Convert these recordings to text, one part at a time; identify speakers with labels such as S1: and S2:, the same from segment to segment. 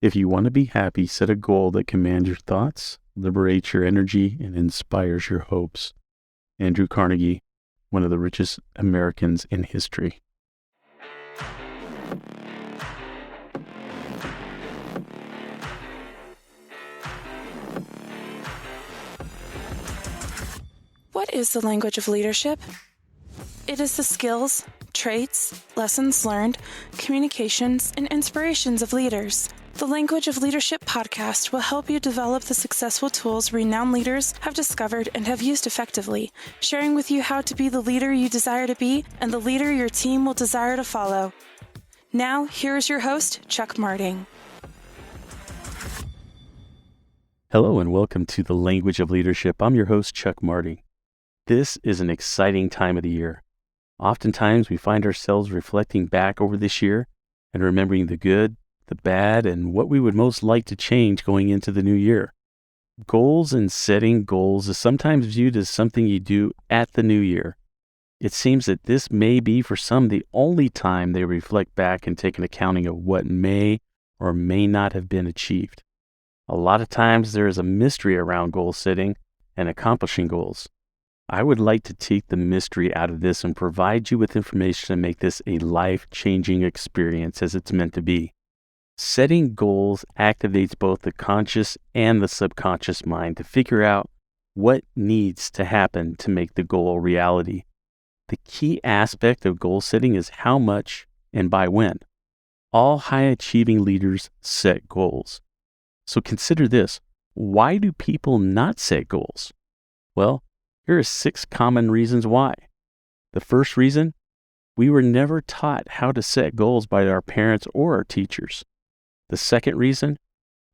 S1: If you want to be happy, set a goal that commands your thoughts, liberates your energy, and inspires your hopes. Andrew Carnegie, one of the richest Americans in history.
S2: What is the language of leadership? It is the skills, traits, lessons learned, communications, and inspirations of leaders. The Language of Leadership podcast will help you develop the successful tools renowned leaders have discovered and have used effectively, sharing with you how to be the leader you desire to be and the leader your team will desire to follow. Now, here is your host, Chuck Marting.
S1: Hello and welcome to the Language of Leadership. I'm your host, Chuck Marting. This is an exciting time of the year. Oftentimes, we find ourselves reflecting back over this year and remembering the good, the bad, and what we would most like to change going into the new year. Goals and setting goals is sometimes viewed as something you do at the new year. It seems that this may be for some the only time they reflect back and take an accounting of what may or may not have been achieved. A lot of times there is a mystery around goal setting and accomplishing goals. I would like to take the mystery out of this and provide you with information to make this a life-changing experience as it's meant to be. Setting goals activates both the conscious and the subconscious mind to figure out what needs to happen to make the goal a reality. The key aspect of goal setting is how much and by when. All high-achieving leaders set goals. So consider this. Why do people not set goals? Well, here are 6 common reasons why. The first reason, we were never taught how to set goals by our parents or our teachers. The second reason,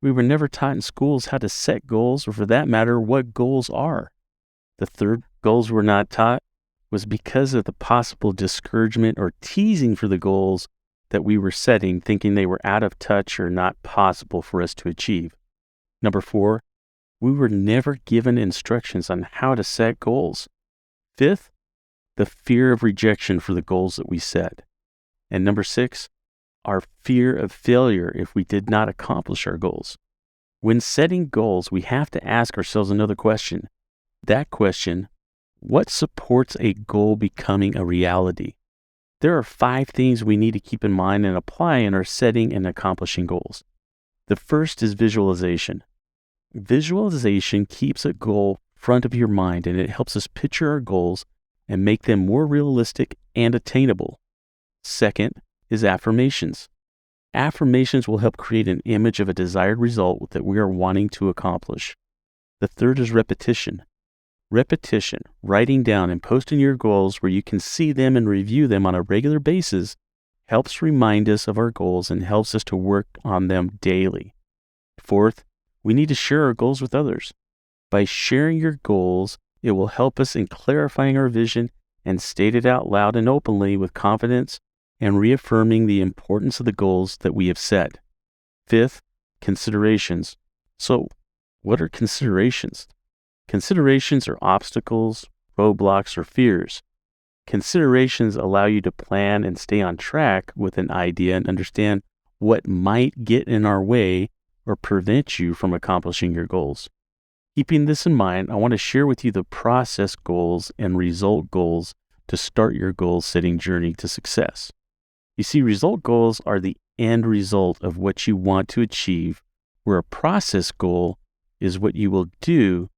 S1: we were never taught in schools how to set goals, or for that matter, what goals are. The third, goals were not taught was because of the possible discouragement or teasing for the goals that we were setting, thinking they were out of touch or not possible for us to achieve. Number 4, we were never given instructions on how to set goals. 5th, the fear of rejection for the goals that we set. And number 6, our fear of failure if we did not accomplish our goals. When setting goals, we have to ask ourselves another question. That question, what supports a goal becoming a reality? There are 5 things we need to keep in mind and apply in our setting and accomplishing goals. The first is visualization. Visualization keeps a goal front of your mind, and it helps us picture our goals and make them more realistic and attainable. Second is affirmations. Affirmations will help create an image of a desired result that we are wanting to accomplish. The third is repetition. Repetition, writing down and posting your goals where you can see them and review them on a regular basis, helps remind us of our goals and helps us to work on them daily. Fourth, we need to share our goals with others. By sharing your goals, it will help us in clarifying our vision and state it out loud and openly with confidence and reaffirming the importance of the goals that we have set. Fifth, considerations. So, what are considerations? Considerations are obstacles, roadblocks, or fears. Considerations allow you to plan and stay on track with an idea and understand what might get in our way or prevent you from accomplishing your goals. Keeping this in mind, I want to share with you the process goals and result goals to start your goal-setting journey to success. You see, result goals are the end result of what you want to achieve, where a process goal is what you will do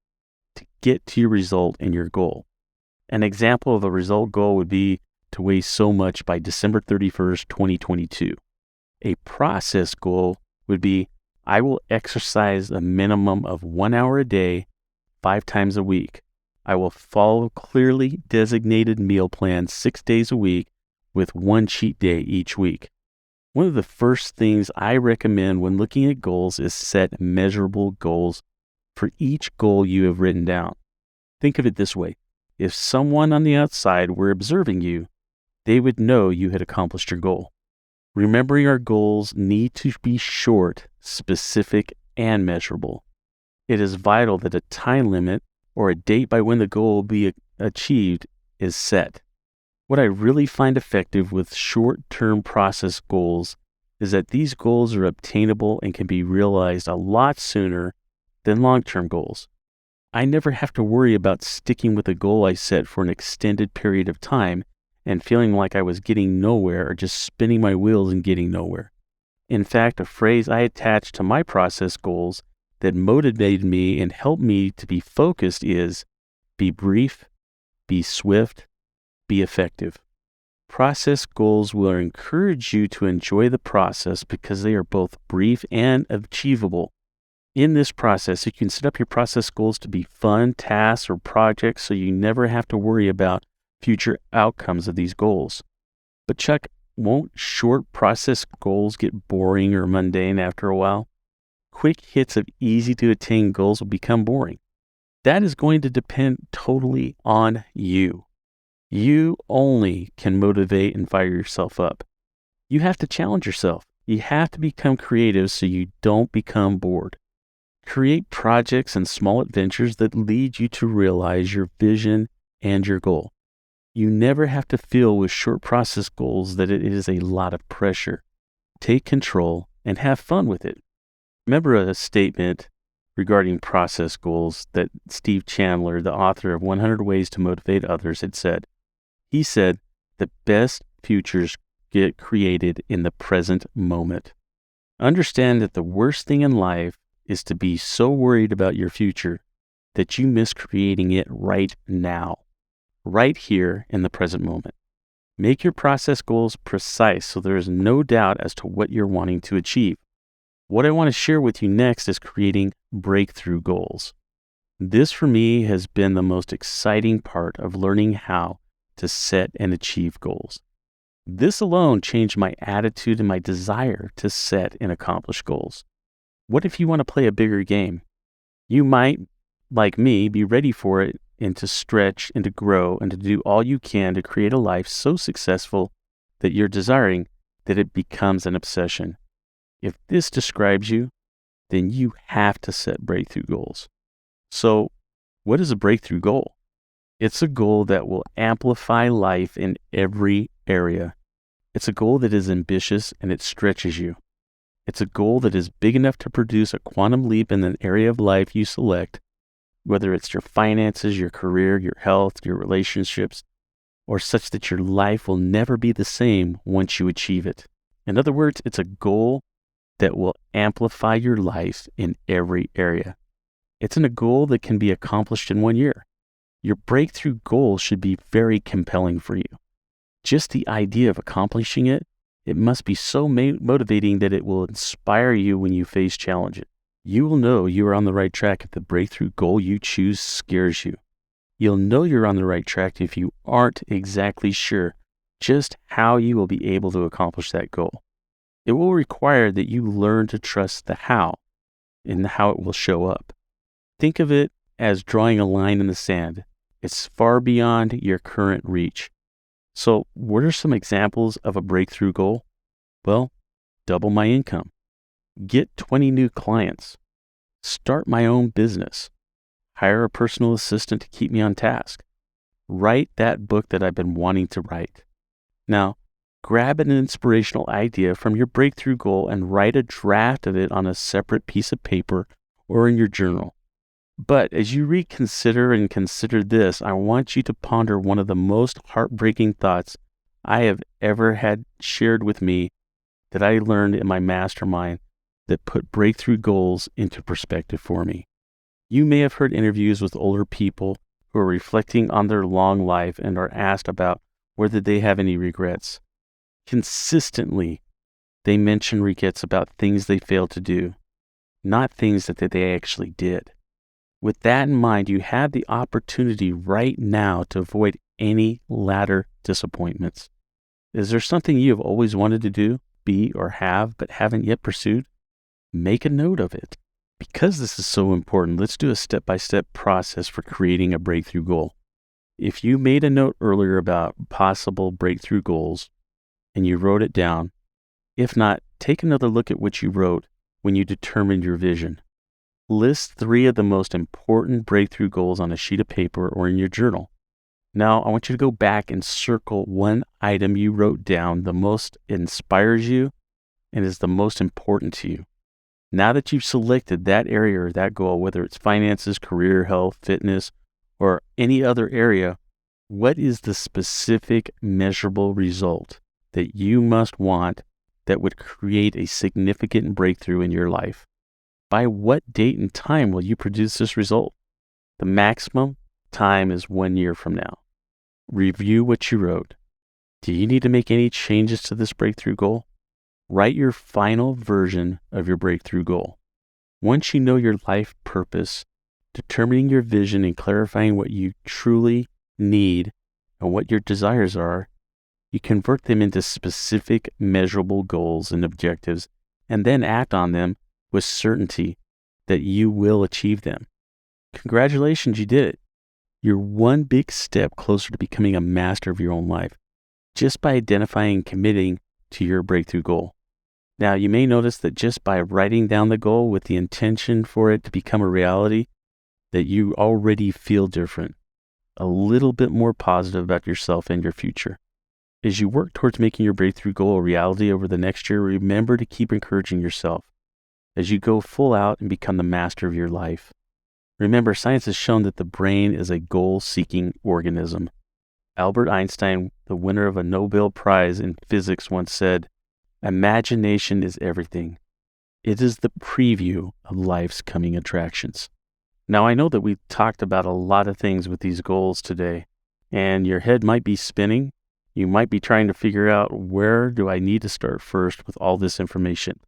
S1: to get to your result and your goal. An example of a result goal would be to weigh so much by December 31st, 2022. A process goal would be, I will exercise a minimum of 1 hour a day, 5 times a week. I will follow clearly designated meal plans 6 days a week with 1 cheat day each week. One of the first things I recommend when looking at goals is set measurable goals for each goal you have written down. Think of it this way. If someone on the outside were observing you, they would know you had accomplished your goal. Remembering our goals need to be short, specific, and measurable. It is vital that a time limit or a date by when the goal will be achieved is set. What I really find effective with short-term process goals is that these goals are obtainable and can be realized a lot sooner than long-term goals. I never have to worry about sticking with a goal I set for an extended period of time and feeling like I was getting nowhere or just spinning my wheels and getting nowhere. In fact, a phrase I attached to my process goals that motivated me and helped me to be focused is be brief, be swift, be effective. Process goals will encourage you to enjoy the process because they are both brief and achievable. In this process, you can set up your process goals to be fun tasks or projects so you never have to worry about future outcomes of these goals. But Chuck, won't short process goals get boring or mundane after a while? Quick hits of easy to attain goals will become boring. That is going to depend totally on you. You only can motivate and fire yourself up. You have to challenge yourself. You have to become creative so you don't become bored. Create projects and small adventures that lead you to realize your vision and your goal. You never have to feel with short process goals that it is a lot of pressure. Take control and have fun with it. Remember a statement regarding process goals that Steve Chandler, the author of 100 Ways to Motivate Others, had said. He said, the best futures get created in the present moment. Understand that the worst thing in life is to be so worried about your future that you miss creating it right now, right here in the present moment. Make your process goals precise so there is no doubt as to what you're wanting to achieve. What I want to share with you next is creating breakthrough goals. This for me has been the most exciting part of learning how to set and achieve goals. This alone changed my attitude and my desire to set and accomplish goals. What if you want to play a bigger game? You might, like me, be ready for it and to stretch and to grow and to do all you can to create a life so successful that you're desiring that it becomes an obsession. If this describes you, then you have to set breakthrough goals. So, what is a breakthrough goal? It's a goal that will amplify life in every area. It's a goal that is ambitious and it stretches you. It's a goal that is big enough to produce a quantum leap in an area of life you select, whether it's your finances, your career, your health, your relationships, or such that your life will never be the same once you achieve it. In other words, it's a goal that will amplify your life in every area. It's a goal that can be accomplished in 1 year. Your breakthrough goal should be very compelling for you. Just the idea of accomplishing it, it must be so motivating that it will inspire you when you face challenges. You will know you are on the right track if the breakthrough goal you choose scares you. You'll know you're on the right track if you aren't exactly sure just how you will be able to accomplish that goal. It will require that you learn to trust the how and how it will show up. Think of it as drawing a line in the sand. It's far beyond your current reach. So what are some examples of a breakthrough goal? Well, double my income, get 20 new clients, start my own business, hire a personal assistant to keep me on task, write that book that I've been wanting to write. Now, grab an inspirational idea from your breakthrough goal and write a draft of it on a separate piece of paper or in your journal. But as you reconsider and consider this, I want you to ponder one of the most heartbreaking thoughts I have ever had shared with me that I learned in my mastermind that put breakthrough goals into perspective for me. You may have heard interviews with older people who are reflecting on their long life and are asked about whether they have any regrets. Consistently, they mention regrets about things they failed to do, not things that they actually did. With that in mind, you have the opportunity right now to avoid any latter disappointments. Is there something you have always wanted to do, be, or have, but haven't yet pursued? Make a note of it. Because this is so important, let's do a step-by-step process for creating a breakthrough goal. If you made a note earlier about possible breakthrough goals and you wrote it down, if not, take another look at what you wrote when you determined your vision. List 3 of the most important breakthrough goals on a sheet of paper or in your journal. Now, I want you to go back and circle one item you wrote down the most inspires you and is the most important to you. Now that you've selected that area or that goal, whether it's finances, career, health, fitness, or any other area, what is the specific measurable result that you must want that would create a significant breakthrough in your life? By what date and time will you produce this result? The maximum time is 1 year from now. Review what you wrote. Do you need to make any changes to this breakthrough goal? Write your final version of your breakthrough goal. Once you know your life purpose, determining your vision and clarifying what you truly need and what your desires are, you convert them into specific measurable goals and objectives, and then act on them with certainty that you will achieve them. Congratulations, you did it. You're one big step closer to becoming a master of your own life, just by identifying and committing to your breakthrough goal. Now, you may notice that just by writing down the goal with the intention for it to become a reality, that you already feel different, a little bit more positive about yourself and your future. As you work towards making your breakthrough goal a reality over the next year, remember to keep encouraging yourself as you go full out and become the master of your life. Remember, science has shown that the brain is a goal-seeking organism. Albert Einstein, the winner of a Nobel Prize in physics, once said, "Imagination is everything. It is the preview of life's coming attractions." Now, I know that we've talked about a lot of things with these goals today, and your head might be spinning. You might be trying to figure out, where do I need to start first with all this information?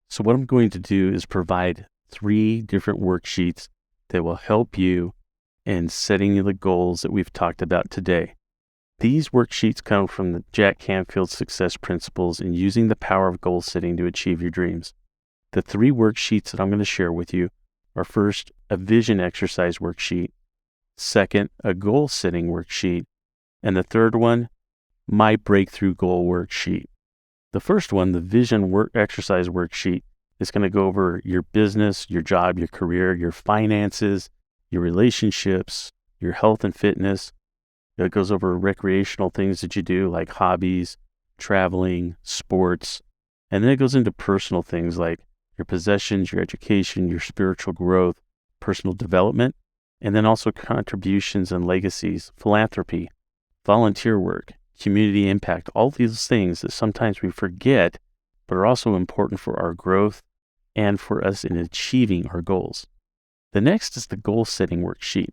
S1: So what I'm going to do is provide 3 different worksheets that will help you in setting the goals that we've talked about today. These worksheets come from the Jack Canfield Success Principles in using the power of goal setting to achieve your dreams. The 3 worksheets that I'm going to share with you are: first, a vision exercise worksheet; second, a goal setting worksheet; and the third one, my breakthrough goal worksheet. The first one, the vision exercise worksheet, is going to go over your business, your job, your career, your finances, your relationships, your health and fitness. It goes over recreational things that you do, like hobbies, traveling, sports. And then it goes into personal things like your possessions, your education, your spiritual growth, personal development, and then also contributions and legacies, philanthropy, volunteer work, community impact, all these things that sometimes we forget, but are also important for our growth and for us in achieving our goals. The next is the goal setting worksheet.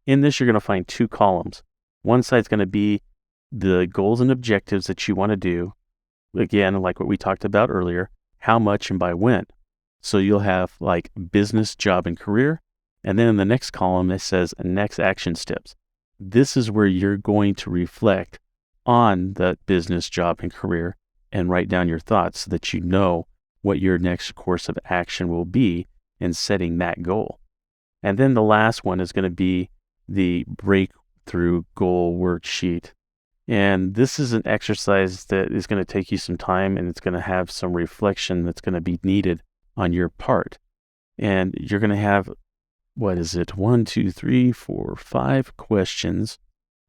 S1: In this, you're going to find 2 columns. One side is going to be the goals and objectives that you want to do. Again, like what we talked about earlier, how much and by when. So you'll have like business, job, and career. And then in the next column, it says next action steps. This is where you're going to reflect on that business, job, and career and write down your thoughts so that you know what your next course of action will be in setting that goal. And then the last one is going to be the breakthrough goal worksheet. And this is an exercise that is going to take you some time, and it's going to have some reflection that's going to be needed on your part. And you're going to have, 1, 2, 3, 4, 5 questions.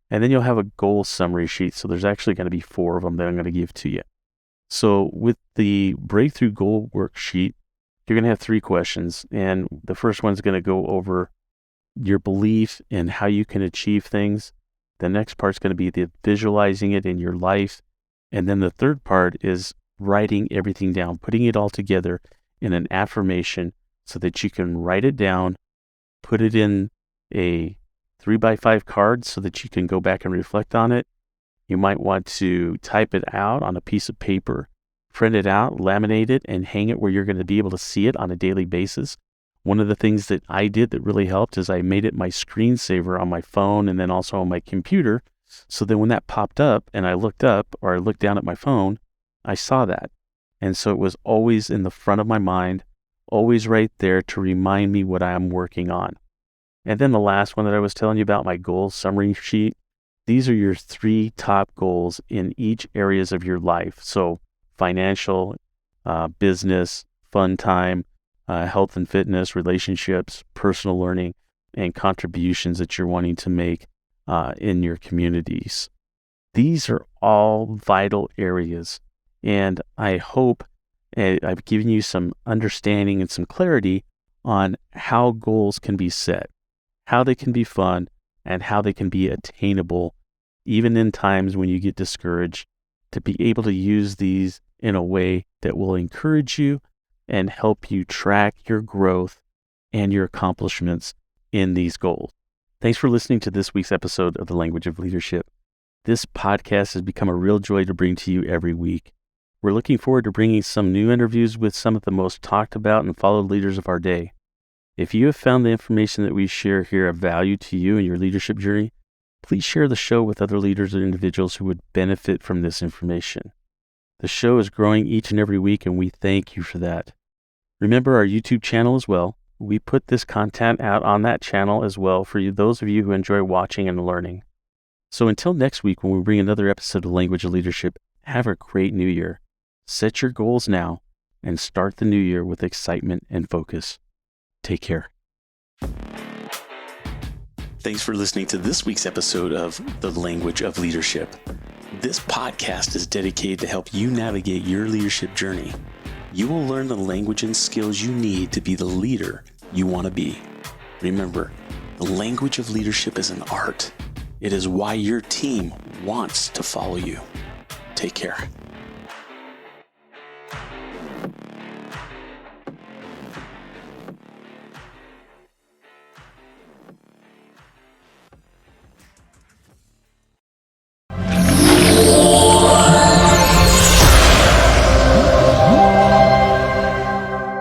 S1: And then you'll have a goal summary sheet. So there's actually going to be 4 of them that I'm going to give to you. So with the breakthrough goal worksheet, you're going to have 3 questions. And the first one's going to go over your belief in how you can achieve things. The next part's going to be the visualizing it in your life. And then the third part is writing everything down, putting it all together in an affirmation so that you can write it down, put it in a 3x5 card so that you can go back and reflect on it. You might want to type it out on a piece of paper, print it out, laminate it, and hang it where you're going to be able to see it on a daily basis. One of the things that I did that really helped is I made it my screensaver on my phone and then also on my computer. So then when that popped up and I looked up or I looked down at my phone, I saw that. And so it was always in the front of my mind, always right there to remind me what I'm working on. And then the last one that I was telling you about, my goal summary sheet, these are your 3 top goals in each areas of your life. So financial, business, fun time, health and fitness, relationships, personal learning, and contributions that you're wanting to make in your communities. These are all vital areas. And I hope And I've given you some understanding and some clarity on how goals can be set, how they can be fun, and how they can be attainable, even in times when you get discouraged, to be able to use these in a way that will encourage you and help you track your growth and your accomplishments in these goals. Thanks for listening to this week's episode of The Language of Leadership. This podcast has become a real joy to bring to you every week. We're looking forward to bringing some new interviews with some of the most talked about and followed leaders of our day. If you have found the information that we share here of value to you in your leadership journey, please share the show with other leaders or individuals who would benefit from this information. The show is growing each and every week, and we thank you for that. Remember our YouTube channel as well. We put this content out on that channel as well for you, those of you who enjoy watching and learning. So until next week when we bring another episode of Language of Leadership, have a great new year. Set your goals now and start the new year with excitement and focus. Take care. Thanks for listening to this week's episode of The Language of Leadership. This podcast is dedicated to help you navigate your leadership journey. You will learn the language and skills you need to be the leader you want to be. Remember, the language of leadership is an art. It is why your team wants to follow you. Take care.